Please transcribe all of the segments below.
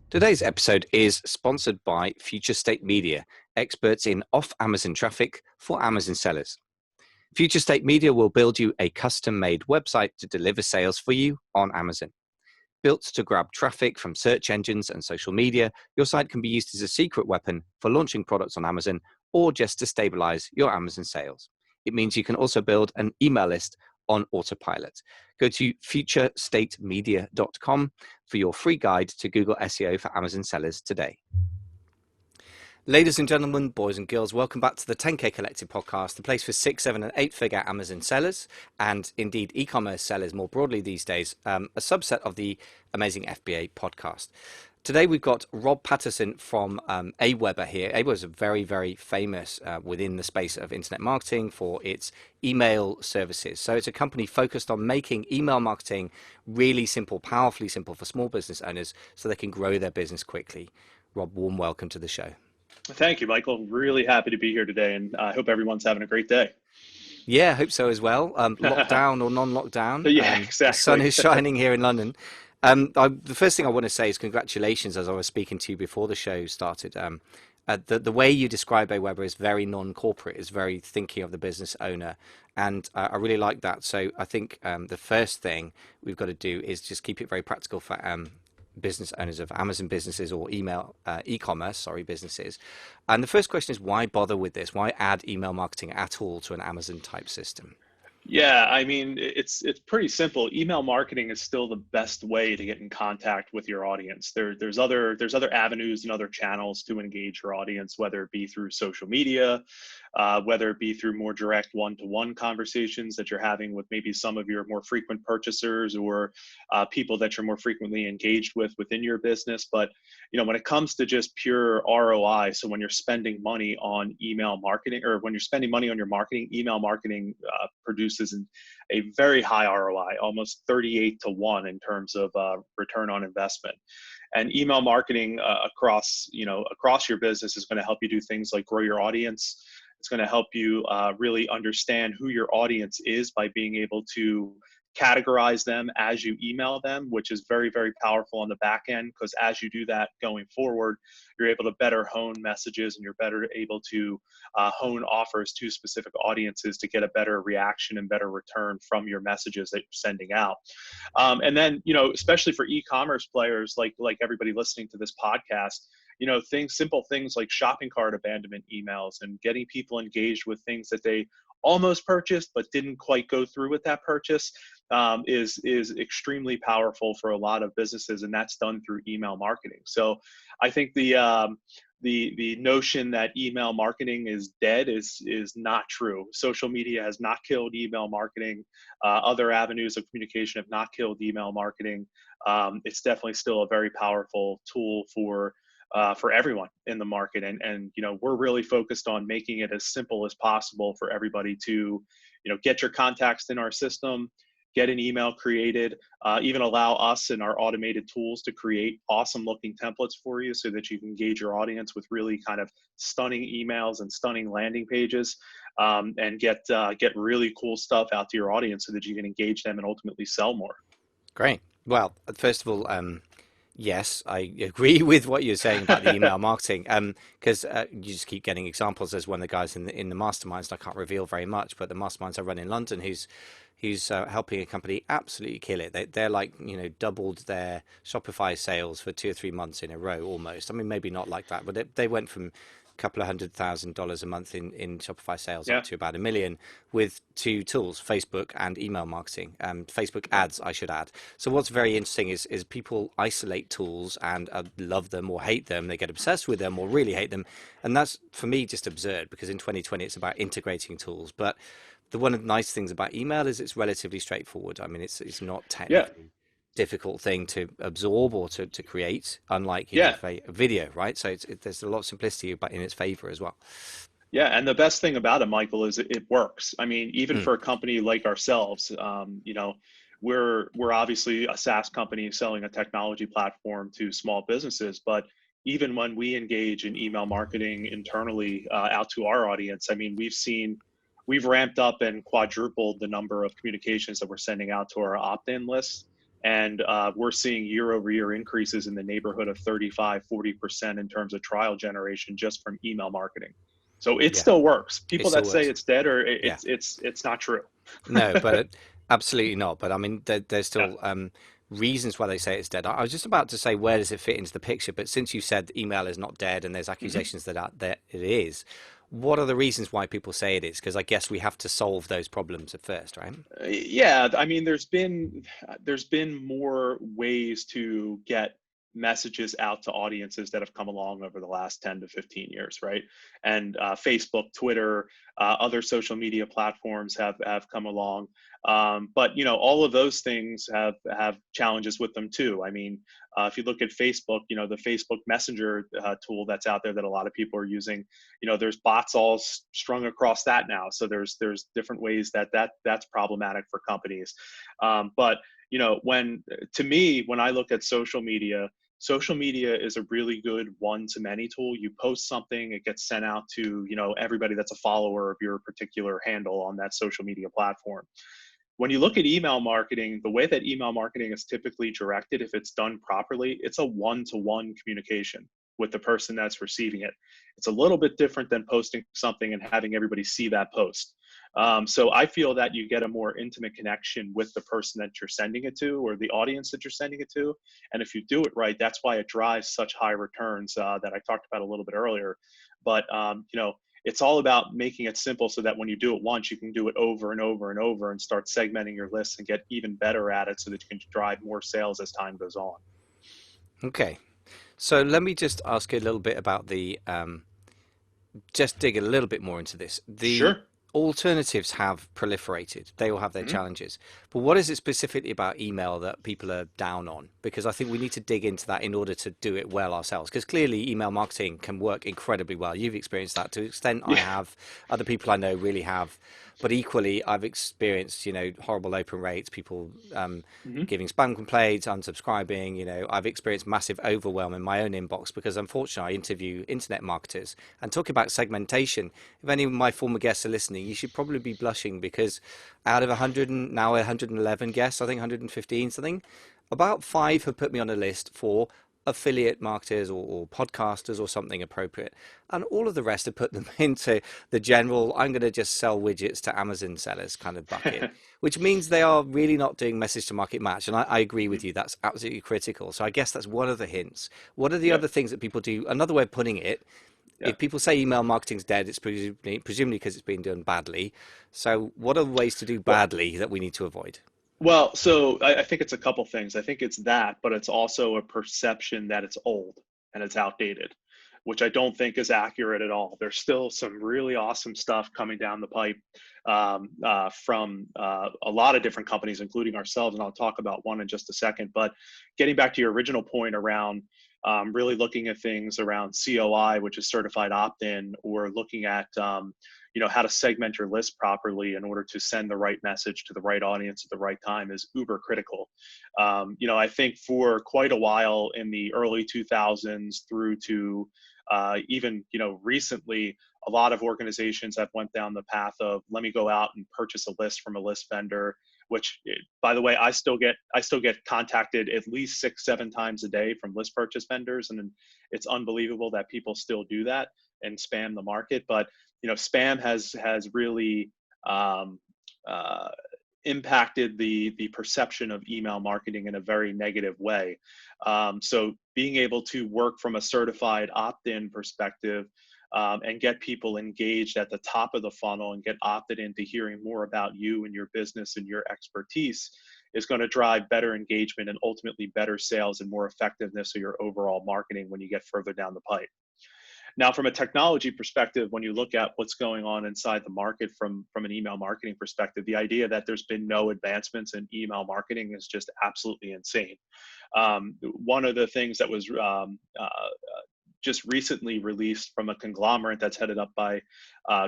Today's episode is sponsored by Future State Media, experts in off-Amazon traffic for Amazon sellers. Future State Media will build you a custom-made website to deliver sales for you on Amazon. Built to grab traffic from search engines and social media, your site can be used as a secret weapon for launching products on Amazon or just to stabilize your Amazon sales. It means you can also build an email list on autopilot. Go to futurestatemedia.com for your free guide to Google SEO for Amazon sellers today. Ladies and gentlemen, boys and girls, welcome back to the 10K Collective podcast, the place for 6, 7, and 8-figure Amazon sellers, and indeed e-commerce sellers more broadly these days, a subset of the amazing FBA podcast. Today we've got Rob Patterson from AWeber here. AWeber is very, very famous within the space of internet marketing for its email services. So it's a company focused on making email marketing really simple, powerfully simple for small business owners so they can grow their business quickly. Rob, warm welcome to the show. Thank you, Michael. Really happy to be here today, and I hope everyone's having a great day. Yeah, I hope so as well. Lockdown or non-lockdown. Yeah, exactly. The sun is shining here in London. The first thing I want to say is congratulations, as I was speaking to you before the show started. The way you describe AWeber is very non-corporate, is very thinking of the business owner. And I really like that. So I think the first thing we've got to do is just keep it very practical for business owners of Amazon businesses or e-commerce businesses. And the first question is, why bother with this? Why add email marketing at all to an Amazon type system? Yeah, I mean, it's pretty simple. Email marketing is still the best way to get in contact with your audience. There's other avenues and other channels to engage your audience, whether it be through social media, whether it be through more direct one-to-one conversations that you're having with maybe some of your more frequent purchasers or people that you're more frequently engaged with within your business. But when it comes to just pure ROI, so when you're spending money on email marketing, or when you're spending money on your marketing, email marketing produces a very high ROI, almost 38-1 in terms of return on investment. And email marketing across your business is going to help you do things like grow your audience. It's going to help you really understand who your audience is by being able to categorize them as you email them, which is very, very powerful on the back end, because as you do that going forward, you're able to better hone messages and you're better able to hone offers to specific audiences to get a better reaction and better return from your messages that you're sending out. And then, especially for e-commerce players like everybody listening to this podcast, simple things like shopping cart abandonment emails and getting people engaged with things that they almost purchased but didn't quite go through with that purchase is extremely powerful for a lot of businesses, and that's done through email marketing. So I think the notion that email marketing is dead is not true. Social media has not killed email marketing. Other avenues of communication have not killed email marketing. It's definitely still a very powerful tool for everyone in the market. And we're really focused on making it as simple as possible for everybody to, get your contacts in our system, get an email created, even allow us and our automated tools to create awesome looking templates for you so that you can engage your audience with really kind of stunning emails and stunning landing pages, and get really cool stuff out to your audience so that you can engage them and ultimately sell more. Great. Well, first of all, yes, I agree with what you're saying about the email marketing, because you just keep getting examples. There's one of the guys in the masterminds, I can't reveal very much, but the masterminds I run in London, who's helping a company absolutely kill it. They're like, doubled their Shopify sales for 2 or 3 months in a row almost. I mean, maybe not like that, but they went from couple of $100,000 a month in Shopify sales up to about $1 million with 2 tools, Facebook and email marketing, Facebook ads, I should add. So what's very interesting is people isolate tools and love them or hate them. They get obsessed with them or really hate them. And that's, for me, just absurd, because in 2020, it's about integrating tools. But one of the nice things about email is it's relatively straightforward. I mean, it's not technically difficult thing to absorb or to create, unlike a video, right? So there's a lot of simplicity in its favor as well. Yeah, and the best thing about it, Michael, is it works. I mean, even for a company like ourselves, we're obviously a SaaS company selling a technology platform to small businesses, but even when we engage in email marketing internally out to our audience, I mean, we've ramped up and quadrupled the number of communications that we're sending out to our opt-in list And we're seeing year over year increases in the neighborhood of 35-40% in terms of trial generation just from email marketing. So it Yeah, still works. it People still that say works. it's dead, or Yeah. it's not true. No, but absolutely not. But I mean, there's Yeah. still reasons why they say it's dead. I was just about to say, where does it fit into the picture? But since you said email is not dead and there's Mhm. accusations that it is, what are the reasons why people say it is? Because I guess we have to solve those problems at first, right? Yeah, I mean, there's been more ways to get messages out to audiences that have come along over the last 10 to 15 years, right? And Facebook, Twitter, other social media platforms have come along. But all of those things have challenges with them too. I mean, if you look at Facebook, the Facebook Messenger tool that's out there that a lot of people are using, there's bots all strung across that now. So there's different ways that's problematic for companies. But when to me, when I look at social media is a really good one-to-many tool. You post something, it gets sent out to everybody that's a follower of your particular handle on that social media platform. When you look at email marketing, the way that email marketing is typically directed, if it's done properly, it's a one-to-one communication with the person that's receiving it. It's a little bit different than posting something and having everybody see that post. So I feel that you get a more intimate connection with the person that you're sending it to, or the audience that you're sending it to. And if you do it right, that's why it drives such high returns that I talked about a little bit earlier. But it's all about making it simple so that when you do it once, you can do it over and over and over and start segmenting your lists and get even better at it so that you can drive more sales as time goes on. Okay. So let me just ask you a little bit about just dig a little bit more into this. The Sure. alternatives have proliferated. They all have their Hmm. challenges. But what is it specifically about email that people are down on? Because I think we need to dig into that in order to do it well ourselves. Because clearly, email marketing can work incredibly well. You've experienced that to an extent. I Yeah. have. Other people I know really have. But equally, I've experienced, horrible open rates, people Hmm. giving spam complaints, unsubscribing. I've experienced massive overwhelm in my own inbox because unfortunately I interview internet marketers and talk about segmentation. If any of my former guests are listening, you should probably be blushing because out of 100 and now 111 guests, I think 115 something, about five have put me on a list for affiliate marketers or podcasters or something appropriate. And all of the rest have put them into the general, I'm going to just sell widgets to Amazon sellers kind of bucket, which means they are really not doing message to market match. And I agree with you, that's absolutely critical. So I guess that's one of the hints. What are the Yep. other things that people do? Another way of putting it, Yeah. if people say email marketing's dead, it's presumably because it's been done badly. So what are the ways to do Well, badly that we need to avoid? so I think it's a couple things. I think it's that, but it's also a perception that it's old and it's outdated, which I don't think is accurate at all. There's still some really awesome stuff coming down the pipe from a lot of different companies, including ourselves, and I'll talk about one in just a second. But getting back to your original point around really looking at things around COI, which is certified opt-in, or looking at how to segment your list properly in order to send the right message to the right audience at the right time is uber critical. I think for quite a while in the early 2000s through to even recently, a lot of organizations have went down the path of let me go out and purchase a list from a list vendor, which by the way, I still get contacted at least 6-7 times a day from list purchase vendors, and it's unbelievable that people still do that and spam the market. But spam has really um, uh, impacted the perception of email marketing in a very negative way. So being able to work from a certified opt-in perspective and get people engaged at the top of the funnel and get opted into hearing more about you and your business and your expertise is going to drive better engagement and ultimately better sales and more effectiveness of your overall marketing when you get further down the pipe. Now, from a technology perspective, when you look at what's going on inside the market from an email marketing perspective, the idea that there's been no advancements in email marketing is just absolutely insane. One of the things that was just recently released from a conglomerate that's headed up by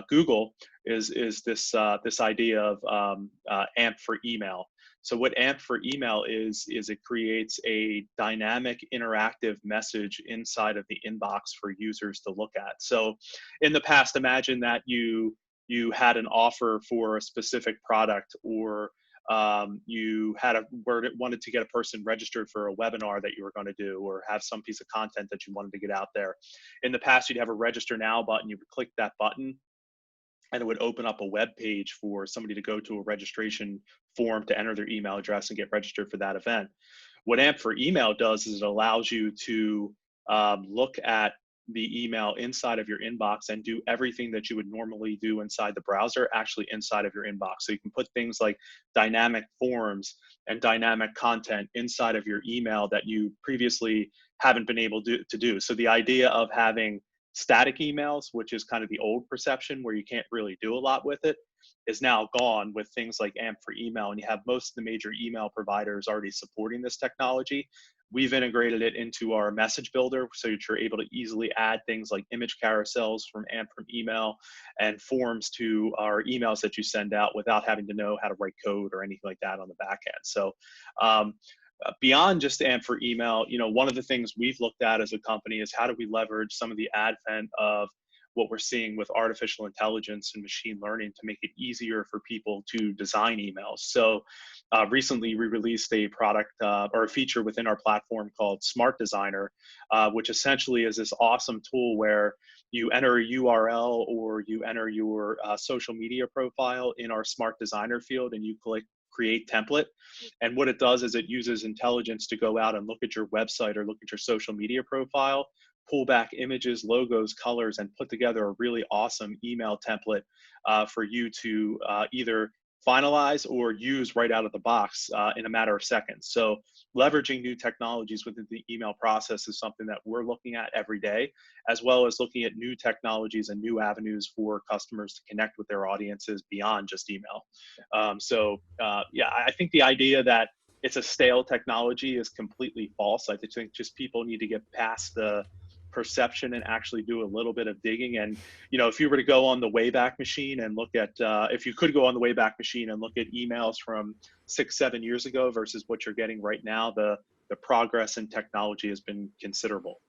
Google is this idea of AMP for email. So what AMP for email is it creates a dynamic interactive message inside of the inbox for users to look at. So in the past, imagine that you had an offer for a specific product, or you had a wanted to get a person registered for a webinar that you were going to do, or have some piece of content that you wanted to get out there. In the past, you'd have a register now button. You would click that button, and it would open up a web page for somebody to go to a registration form to enter their email address and get registered for that event. What AMP for Email does is it allows you to look at the email inside of your inbox and do everything that you would normally do inside the browser, actually inside of your inbox. So you can put things like dynamic forms and dynamic content inside of your email that you previously haven't been able to do. So the idea of having static emails, which is kind of the old perception where you can't really do a lot with it, is now gone with things like AMP for Email. And you have most of the major email providers already supporting this technology. We've integrated it into our message builder so that you're able to easily add things like image carousels from AMP from Email and forms to our emails that you send out without having to know how to write code or anything like that on the back end. So beyond just AMP for Email, one of the things we've looked at as a company is how do we leverage some of the advent of what we're seeing with artificial intelligence and machine learning to make it easier for people to design emails. So recently we released a product or a feature within our platform called Smart Designer, which essentially is this awesome tool where you enter a URL or you enter your social media profile in our Smart Designer field, and you click create template. And what it does is it uses intelligence to go out and look at your website or look at your social media profile, pull back images, logos, colors, and put together a really awesome email template for you to either finalize or use right out of the box in a matter of seconds. So leveraging new technologies within the email process is something that we're looking at every day, as well as looking at new technologies and new avenues for customers to connect with their audiences beyond just email. Yeah, I think the idea that it's a stale technology is completely false. I think just people need to get past the perception and actually do a little bit of digging. And if you were to go on the Wayback Machine and look at if you could go on the Wayback Machine and look at emails from 6-7 years ago versus what you're getting right now, the progress in technology has been considerable.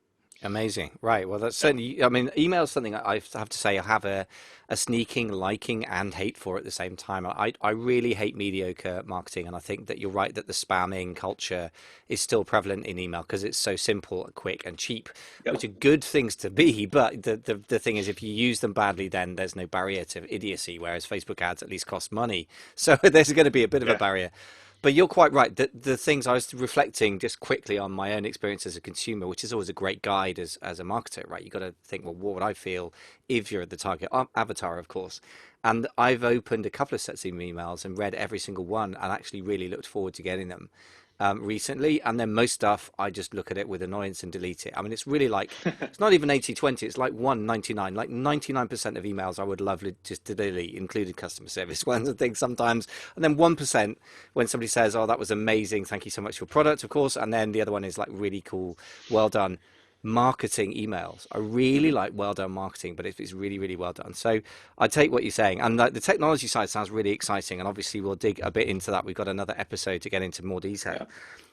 Amazing. Right. Well, that's Yeah. certainly, I mean, email is something I have to say I have a sneaking liking and hate for at the same time. I really hate mediocre marketing. And I think that you're right that the spamming culture is still prevalent in email because it's so simple, quick, and cheap, which Yep. are good things to be. But the thing is, if you use them badly, then there's no barrier to idiocy, whereas Facebook ads at least cost money. So there's going to be a bit of a Yeah. barrier. But you're quite right. The things I was reflecting just quickly on my own experience as a consumer, which is always a great guide as a marketer, right? You got to think, well, what would I feel if you're the target avatar, of course. And I've opened a couple of sets of emails and read every single one, and actually really looked forward to getting them recently. And then most stuff, I just look at it with annoyance and delete it. I mean, it's really like, it's not even 80/20, it's like 199. Like 99% of emails I would love just to delete, including customer service ones and things sometimes. And then 1% when somebody says, oh, that was amazing, thank you so much for your product, of course. And then the other one is like, really cool, well done. Marketing emails. I really Mhm. like well done marketing, but if it's really, really well done. So I take what you're saying. And the technology side sounds really exciting. And obviously, we'll dig a bit into that. We've got another episode to get into more detail. Yeah.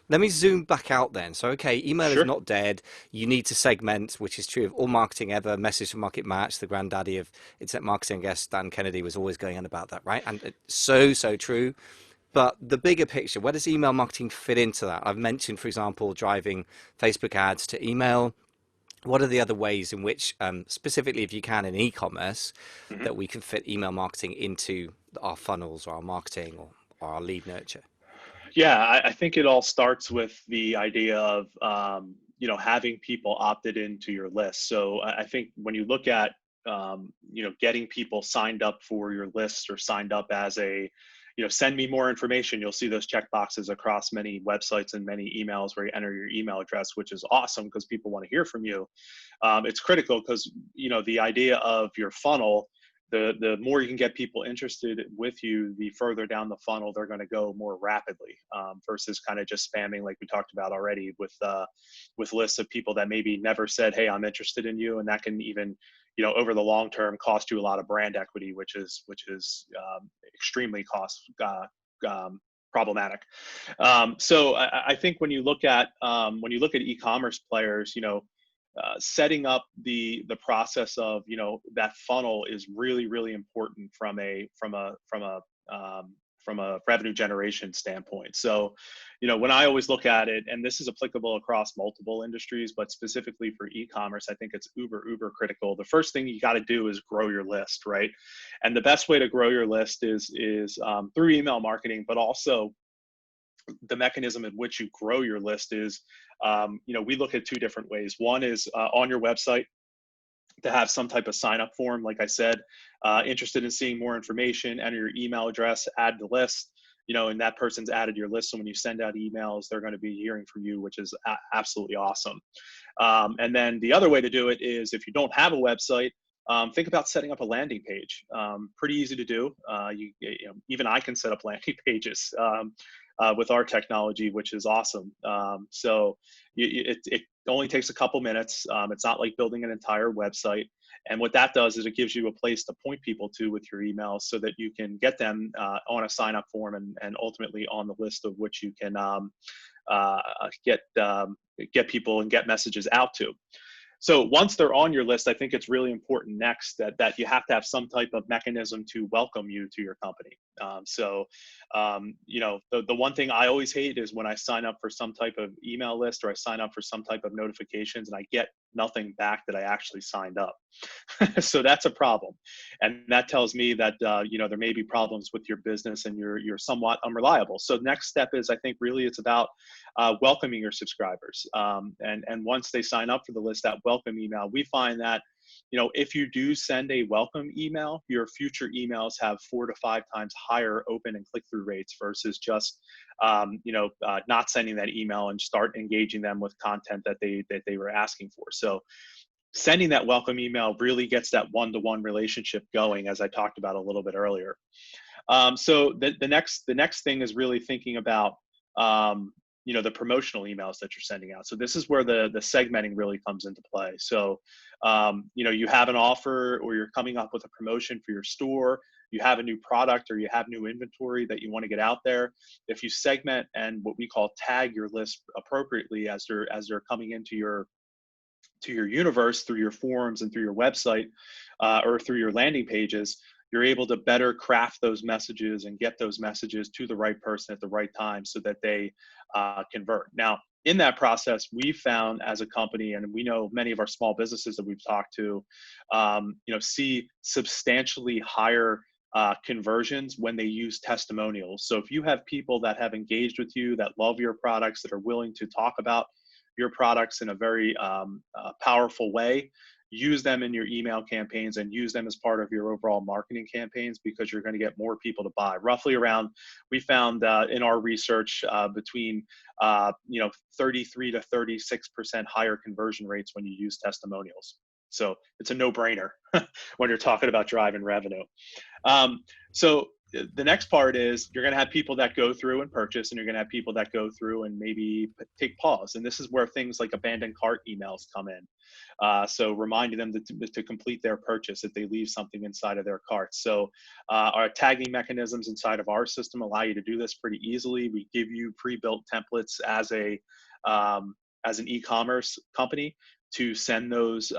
Let me zoom back out then. So, okay, email is Sure. not dead. You need to segment, which is true of all marketing ever. Message for Market Match, the granddaddy of internet marketing, I guess Dan Kennedy was always going on about that, right? And it's so true. But the bigger picture, where does email marketing fit into that? I've mentioned, for example, driving Facebook ads to email. What are the other ways in which, specifically if you can in e-commerce, Mhm. that we can fit email marketing into our funnels or our marketing or our lead nurture? Yeah, I think it all starts with the idea of having people opted into your list. So I think when you look at getting people signed up for your list or signed up as a send me more information, you'll see those check boxes across many websites and many emails where you enter your email address, which is awesome because people want to hear from you. It's critical because the idea of your funnel, the more you can get people interested with you, the further down the funnel they're going to go more rapidly, versus kind of just spamming like we talked about already with lists of people that maybe never said, hey, I'm interested in you. And that can even over the long term cost you a lot of brand equity, which is extremely problematic. So I think when you look at e-commerce players, setting up the process of that funnel is really important from a from a revenue generation standpoint. So, when I always look at it, and this is applicable across multiple industries, but specifically for e-commerce, I think it's uber critical. The first thing you got to do is grow your list, right? And the best way to grow your list is through email marketing, but also the mechanism in which you grow your list is, we look at two different ways. One is on your website to have some type of sign up form. Like I said, interested in seeing more information, enter your email address, add the list, and that person's added your list. So when you send out emails, they're going to be hearing from you, which is absolutely awesome. And then the other way to do it is if you don't have a website, think about setting up a landing page. Pretty easy to do. Even I can set up landing pages with our technology, which is awesome. So it only takes a couple minutes. It's not like building an entire website. And what that does is it gives you a place to point people to with your emails so that you can get them on a sign up form and ultimately on the list of which you can get people and get messages out to. So once they're on your list, I think it's really important next that you have to have some type of mechanism to welcome you to your company. The one thing I always hate is when I sign up for some type of email list or I sign up for some type of notifications and I get nothing back that I actually signed up. So that's a problem. And that tells me that, there may be problems with your business and you're somewhat unreliable. So next step is, I think really it's about welcoming your subscribers. And once they sign up for the list, that welcome email, we find that, if you do send a welcome email, your future emails have 4 to 5 times higher open and click-through rates versus just, not sending that email and start engaging them with content that they were asking for. So sending that welcome email really gets that one-to-one relationship going, as I talked about a little bit earlier. So the next thing is really thinking about, the promotional emails that you're sending out. So this is where the segmenting really comes into play. So, you have an offer or you're coming up with a promotion for your store, you have a new product or you have new inventory that you want to get out there. If you segment and what we call tag your list appropriately as they're coming into your universe through your forums and through your website or through your landing pages, you're able to better craft those messages and get those messages to the right person at the right time so that they convert. Now, in that process, we found as a company, and we know many of our small businesses that we've talked to, see substantially higher conversions when they use testimonials. So if you have people that have engaged with you, that love your products, that are willing to talk about your products in a very powerful way, use them in your email campaigns and use them as part of your overall marketing campaigns, because you're going to get more people to buy. Roughly around, we found in our research between 33 to 36% higher conversion rates when you use testimonials. So it's a no-brainer when you're talking about driving revenue. So the next part is you're going to have people that go through and purchase, and you're going to have people that go through and maybe take pause. And this is where things like abandoned cart emails come in. So reminding them to complete their purchase if they leave something inside of their cart. So our tagging mechanisms inside of our system allow you to do this pretty easily. We give you pre-built templates as an e-commerce company to send those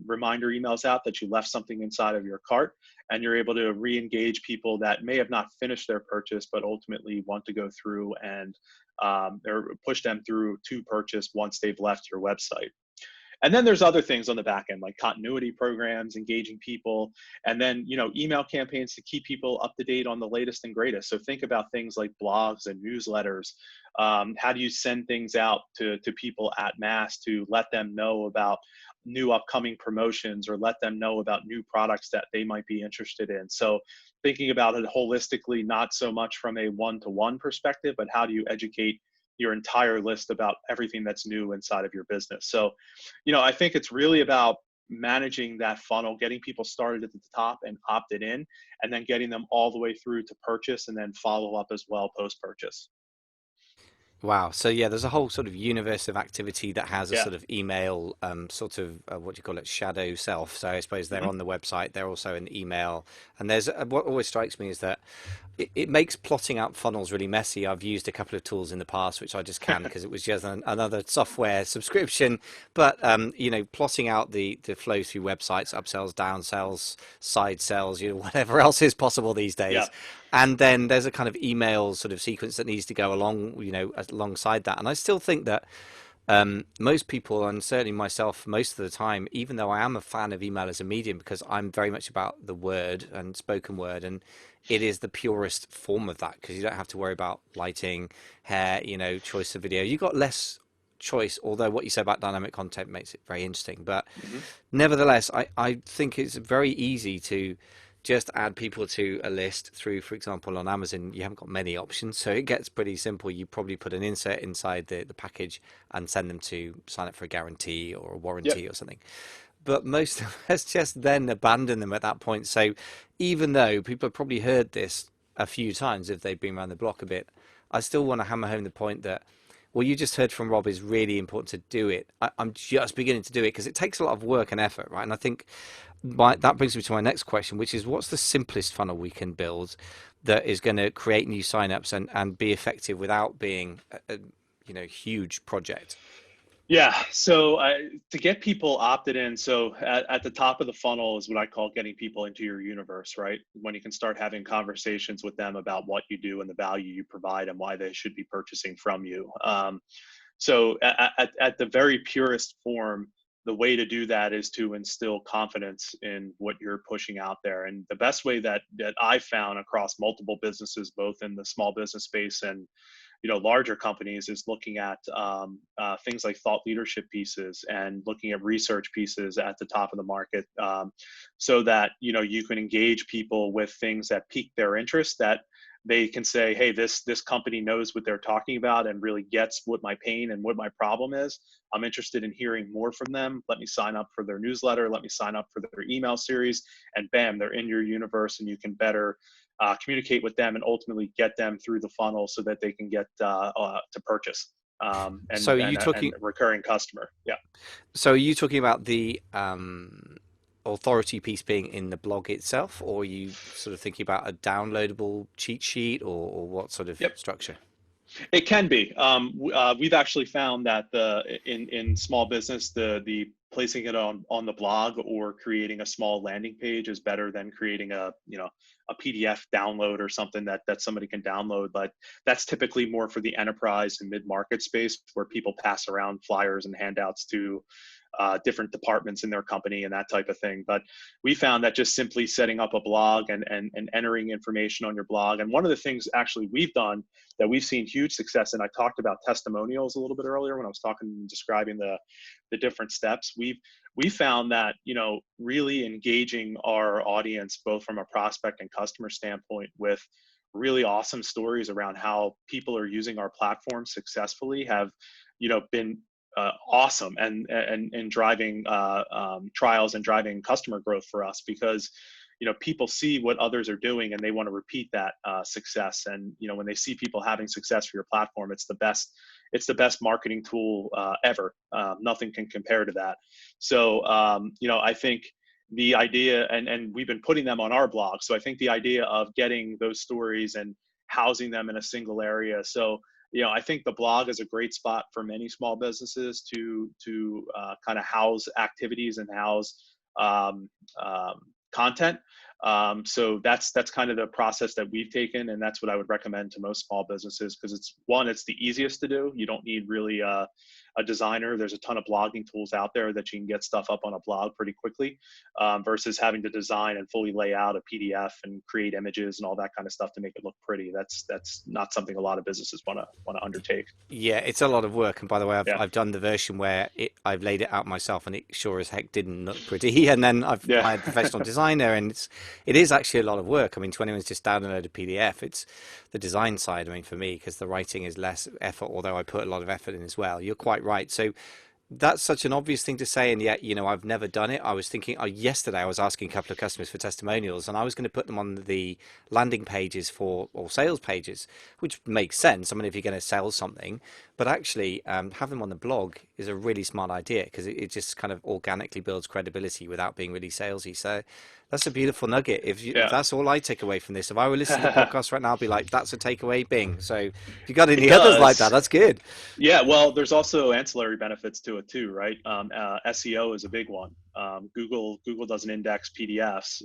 reminder emails out that you left something inside of your cart, and you're able to re-engage people that may have not finished their purchase but ultimately want to go through and or push them through to purchase once they've left your website. And then there's other things on the back end, like continuity programs, engaging people, and then, email campaigns to keep people up to date on the latest and greatest. So think about things like blogs and newsletters. How do you send things out to people at mass to let them know about new upcoming promotions or let them know about new products that they might be interested in? So thinking about it holistically, not so much from a one-to-one perspective, but how do you educate your entire list about everything that's new inside of your business? So, I think it's really about managing that funnel, getting people started at the top and opted in, and then getting them all the way through to purchase and then follow up as well post-purchase. Wow. So yeah, there's a whole sort of universe of activity that has a Yeah. sort of email, sort of what do you call it, shadow self. So I suppose they're Hmm. on the website. They're also an email, and there's what always strikes me is that it makes plotting out funnels really messy. I've used a couple of tools in the past, which I just canned because it was just another software subscription. But plotting out the flow through websites, upsells, downsells, side sells, whatever else is possible these Yeah. days, And then there's a kind of email sort of sequence that needs to go along, alongside that. And I still think that most people, and certainly myself, most of the time, even though I am a fan of email as a medium, because I'm very much about the word and spoken word, and it is the purest form of that, because you don't have to worry about lighting, hair, choice of video. You've got less choice, although what you said about dynamic content makes it very interesting. But Hmm. nevertheless, I think it's very easy to just add people to a list through, for example, on Amazon. You haven't got many options, so it gets pretty simple. You probably put an insert inside the package and send them to sign up for a guarantee or a Yep. warranty or something. But most of us just then abandon them at that point. So even though people have probably heard this a few times if they've been around the block a bit, I still want to hammer home the point that what you just heard from Rob is really important to do it. I'm just beginning to do it because it takes a lot of work and effort, right? And I think that brings me to my next question, which is what's the simplest funnel we can build that is going to create new signups and be effective without being a huge project? Yeah. So to get people opted in, so at the top of the funnel is what I call getting people into your universe, right? When you can start having conversations with them about what you do and the value you provide and why they should be purchasing from you. So at the very purest form, the way to do that is to instill confidence in what you're pushing out there. And the best way that I found across multiple businesses, both in the small business space and larger companies, is looking at things like thought leadership pieces and looking at research pieces at the top of the market, so that you can engage people with things that pique their interest, that they can say, hey, this company knows what they're talking about and really gets what my pain and what my problem is. I'm interested in hearing more from them. Let me sign up for their newsletter. Let me sign up for their email series. And bam, they're in your universe, and you can better communicate with them and ultimately get them through the funnel so that they can get to purchase, So are you and talking a recurring customer. Yeah. so are you talking about the authority piece being in the blog itself, or are you sort of thinking about a downloadable cheat sheet, or what sort of Yep. structure? It can be. We've actually found that in small business, the placing it on the blog or creating a small landing page is better than creating a PDF download or something that somebody can download. But that's typically more for the enterprise and mid market space, where people pass around flyers and handouts to different departments in their company and that type of thing. But we found that just simply setting up a blog and entering information on your blog. And one of the things actually we've done that we've seen huge success in, I talked about testimonials a little bit earlier when I was talking and describing the different steps. We found that really engaging our audience, both from a prospect and customer standpoint, with really awesome stories around how people are using our platform successfully, have been awesome and driving trials and driving customer growth for us, because people see what others are doing and they want to repeat that success. And when they see people having success for your platform, it's the best marketing tool ever. Nothing can compare to that. So I think the idea, and we've been putting them on our blog, so I think the idea of getting those stories and housing them in a single area. So I think the blog is a great spot for many small businesses to kind of house activities and house um, content. So that's kind of the process that we've taken, and that's what I would recommend to most small businesses, because it's the easiest to do. You don't need really a designer. There's a ton of blogging tools out there that you can get stuff up on a blog pretty quickly, versus having to design and fully lay out a PDF and create images and all that kind of stuff to make it look pretty. That's not something a lot of businesses want to undertake. Yeah, it's a lot of work. And by the way, I've Yeah. I've done the version where I've laid it out myself, and it sure as heck didn't look pretty. And then I've Yeah. hired a professional designer, and it is actually a lot of work. I mean, to anyone's just download a PDF, it's the design side. I mean, for me, because the writing is less effort, although I put a lot of effort in as well. You're quite right. So that's such an obvious thing to say, and yet I've never done it. I was thinking, yesterday I was asking a couple of customers for testimonials, and I was going to put them on the landing pages or sales pages, which makes sense. I mean, if you're going to sell something, but actually have them on the blog is a really smart idea, because it just kind of organically builds credibility without being really salesy. So That's a beautiful nugget. If Yeah. that's all I take away from this, if I were listening to the podcast right now, I'd be like, "That's a takeaway, Bing." So if you got It any others like that, does. that's good. Yeah, well, there's also ancillary benefits to it too, right? SEO is a big one. Google doesn't index PDFs.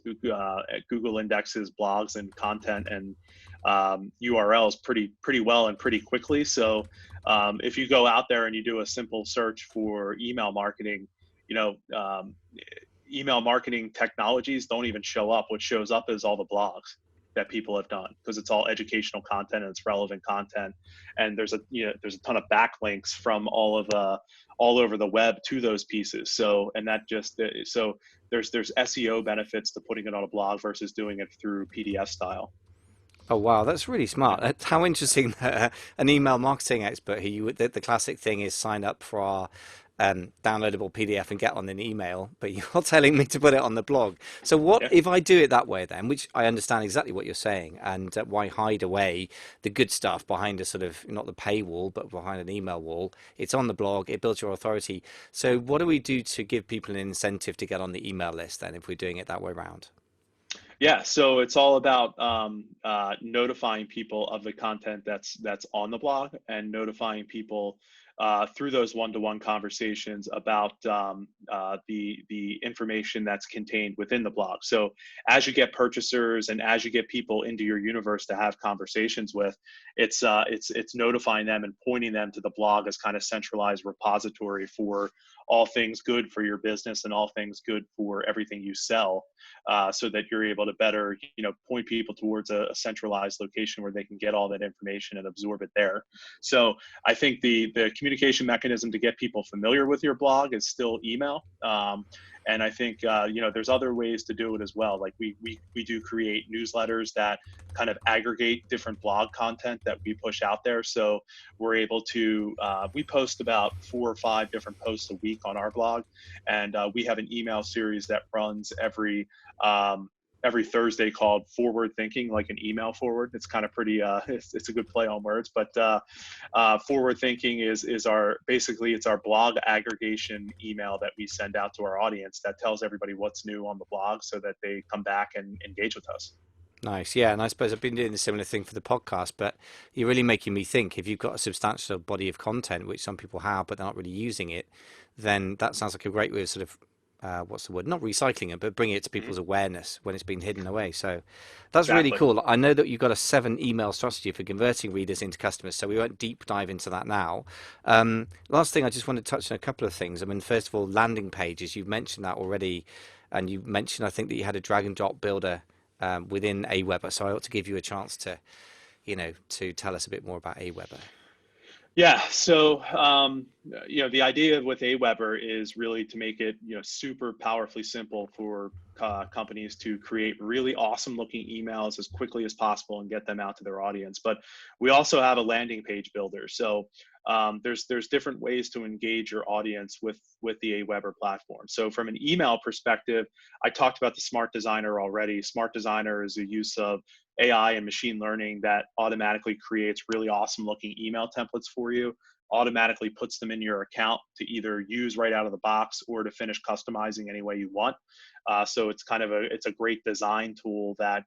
Google indexes blogs and content and URLs pretty well and pretty quickly. So if you go out there and you do a simple search for email marketing, you know, email marketing technologies don't even show up. What shows up is all the blogs that people have done because it's all educational content and it's relevant content, and there's a ton of backlinks from all over the web to those pieces. So and that just so there's SEO benefits to putting it on a blog versus doing it through PDF style. Oh wow, that's really Yeah. smart. How interesting that an email marketing expert who the classic thing is sign up for our downloadable PDF and get on an email, but you're telling me to put it on the blog. So what Yeah. if I do it that way then, which I understand exactly what you're saying, and why hide away the good stuff behind a sort of not the paywall, but behind an email wall? It's on the blog, it builds your authority. So what do we do to give people an incentive to get on the email list then if we're doing it that way around? Yeah, so it's all about notifying people of the content that's on the blog and notifying people through those one-to-one conversations about the information that's contained within the blog. So as you get purchasers and as you get people into your universe to have conversations with, it's notifying them and pointing them to the blog as kind of centralized repository for all things good for your business and all things good for everything you sell, so that you're able to better, point people towards a centralized location where they can get all that information and absorb it there. So I think the communication mechanism to get people familiar with your blog is still email. And I think there's other ways to do it as well. Like we do create newsletters that kind of aggregate different blog content that we push out there. So we're able to we post about 4 or 5 different posts a week on our blog, and we have an email series that runs um, every Thursday called Forward Thinking, like an email forward. It's kind of pretty, it's a good play on words, but Forward Thinking is our, basically it's our blog aggregation email that we send out to our audience that tells everybody what's new on the blog so that they come back and engage with us. Nice, yeah, and I suppose I've been doing a similar thing for the podcast, but you're really making me think. If you've got a substantial body of content, which some people have, but they're not really using it, then that sounds like a great way of sort of, what's the word? Not recycling it, but bringing it to Mhm. people's awareness when it's been hidden away. So that's really Exactly. cool. I know that you've got a 7 email strategy for converting readers into customers, so we won't deep dive into that now. Last thing, I just want to touch on a couple of things. I mean, first of all, landing pages. You've mentioned that already, and you mentioned, I think, that you had a drag and drop builder within AWeber. So I ought to give you a chance to, to tell us a bit more about AWeber. Yeah, so the idea with AWeber is really to make it super powerfully simple for companies to create really awesome looking emails as quickly as possible and get them out to their audience. But we also have a landing page builder. So there's different ways to engage your audience with the AWeber platform. So from an email perspective, I talked about the Smart Designer already. Smart Designer is a use of AI and machine learning that automatically creates really awesome looking email templates for you, automatically puts them in your account to either use right out of the box or to finish customizing any way you want. So it's kind of it's a great design tool that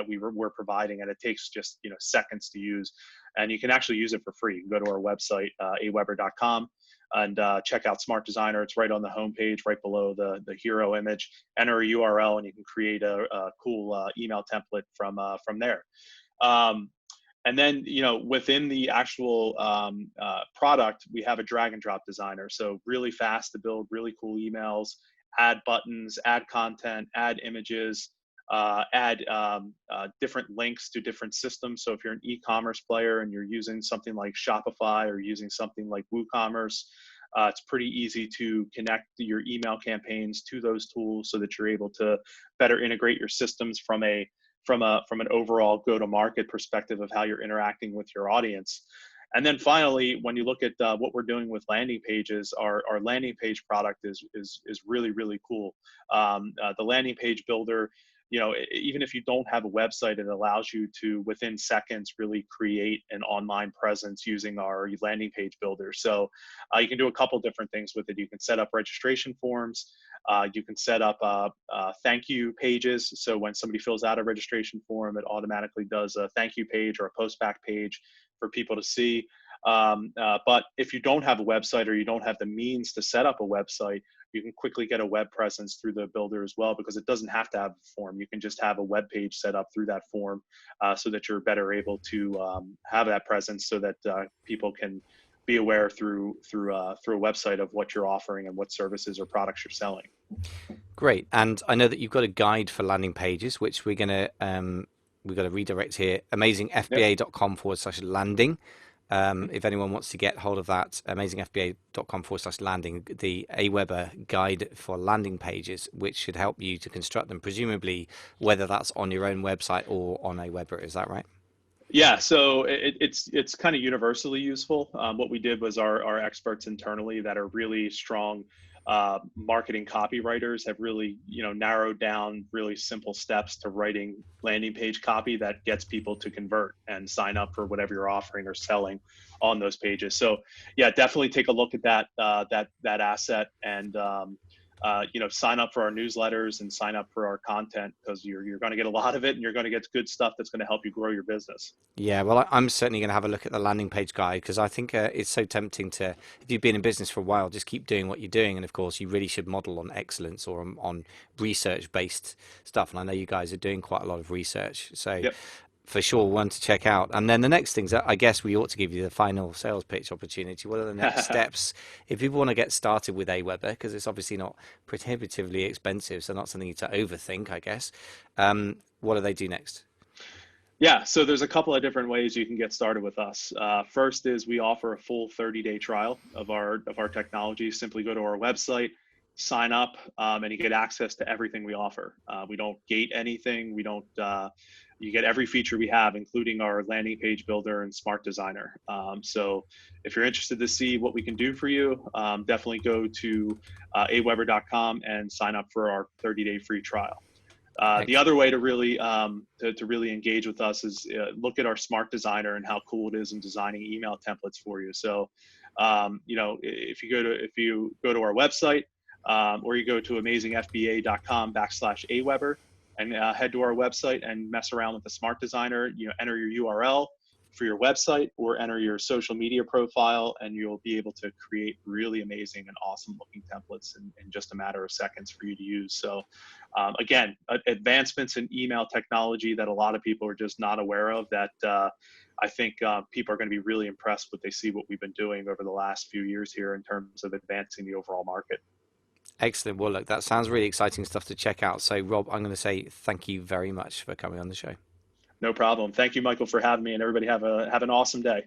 we're providing, and it takes just seconds to use, and you can actually use it for free. You can go to our website, aweber.com, and check out Smart Designer. It's right on the homepage, right below the hero image. Enter a URL, and you can create a cool email template from there. Um, and then, within the actual product, we have a drag and drop designer. So really fast to build really cool emails, add buttons, add content, add images, add different links to different systems. So if you're an e-commerce player and you're using something like Shopify or using something like WooCommerce, it's pretty easy to connect your email campaigns to those tools so that you're able to better integrate your systems from an overall go-to-market perspective of how you're interacting with your audience. And then finally, when you look at what we're doing with landing pages, our landing page product is really, really cool. The landing page builder even if you don't have a website, it allows you to within seconds really create an online presence using our landing page builder. So you can do a couple different things with it. You can set up registration forms. You can set up thank you pages. So when somebody fills out a registration form, it automatically does a thank you page or a postback page for people to see. But if you don't have a website or you don't have the means to set up a website, you can quickly get a web presence through the builder as well, because it doesn't have to have a form. You can just have a web page set up through that form, so that you're better able to have that presence, so that people can be aware through a website of what you're offering and what services or products you're selling. Great. And I know that you've got a guide for landing pages, which we've got to redirect here. Yep. amazingfba.com/landing. If anyone wants to get hold of that, amazingfba.com/landing, the AWeber guide for landing pages, which should help you to construct them, presumably whether that's on your own website or on AWeber. Is that right? Yeah, so it's kind of universally useful. What we did was our experts internally that are really strong marketing copywriters have really narrowed down really simple steps to writing landing page copy that gets people to convert and sign up for whatever you're offering or selling on those pages. So yeah, definitely take a look at that asset, and sign up for our newsletters and sign up for our content, because you're going to get a lot of it, and you're going to get good stuff that's going to help you grow your business. Yeah, well, I'm certainly going to have a look at the landing page guide, because I think it's so tempting to, if you've been in business for a while, just keep doing what you're doing. And of course, you really should model on excellence or on research-based stuff. And I know you guys are doing quite a lot of research. So Yep. for sure, one to check out. And then the next things that I guess we ought to give you the final sales pitch opportunity. What are the next steps if people want to get started with AWeber? Because it's obviously not prohibitively expensive, so not something to overthink, I guess. What do they do next? Yeah, so there's a couple of different ways you can get started with us. First is we offer a full 30-day trial of our technology. Simply go to our website, sign up, and you get access to everything we offer. We don't gate anything. We don't. You get every feature we have, including our landing page builder and smart designer. So if you're interested to see what we can do for you, definitely go to aweber.com and sign up for our 30-day free trial. The Excellent. other way to really to really engage with us is look at our smart designer and how cool it is in designing email templates for you. So, if you go to our website, or you go to amazingfba.com/aweber and head to our website and mess around with the smart designer, enter your URL for your website or enter your social media profile, and you'll be able to create really amazing and awesome looking templates in just a matter of seconds for you to use. So again, advancements in email technology that a lot of people are just not aware of, that I think people are going to be really impressed with. They see what we've been doing over the last few years here in terms of advancing the overall market. Excellent. Well, look, that sounds really exciting stuff to check out. So, Rob, I'm going to say thank you very much for coming on the show. No problem. Thank you, Michael, for having me, and everybody have an awesome day.